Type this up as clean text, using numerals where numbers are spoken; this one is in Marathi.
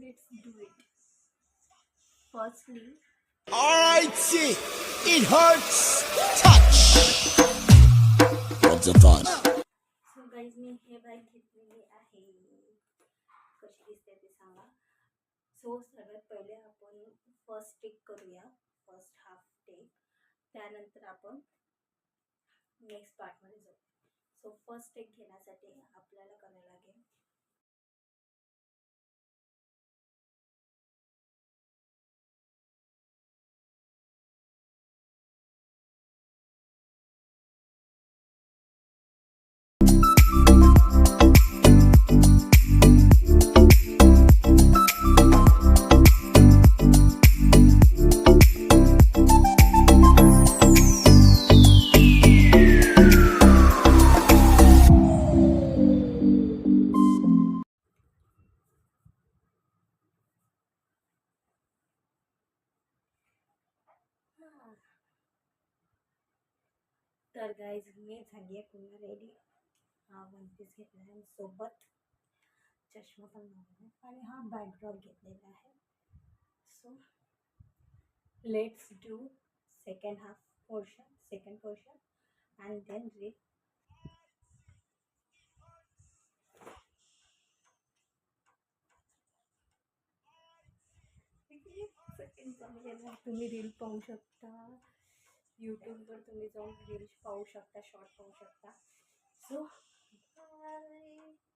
Let's do it. Firstly, Alright, see, it hurts. Touch. What's the fun? so guys, मी हे बाईक घेतलेली आहे. कशी दिसते ते सांगा. सो सगळ्यात पहिले आपण फर्स्ट टेक करूया. First half take. त्यानंतर आपण नेक्स्ट पार्टमध्ये जाऊ. सो फर्स्ट टेक घेण्यासाठी आपल्याला करायला लागेल तर गाईज मी झाली आहे पुन्हा रेडी. हा वन पीस घेतला आहे सोबत चष्मा पण लावला आहे आणि हा बॅकड्रॉप घेतलेला आहे. So let's do second portion and then read. Second तुम्ही रील पाहू शकता. यूट्यूबवर तुम्ही जाऊन रील्स पाहू शकता, शॉर्ट पाहू शकता. So bye.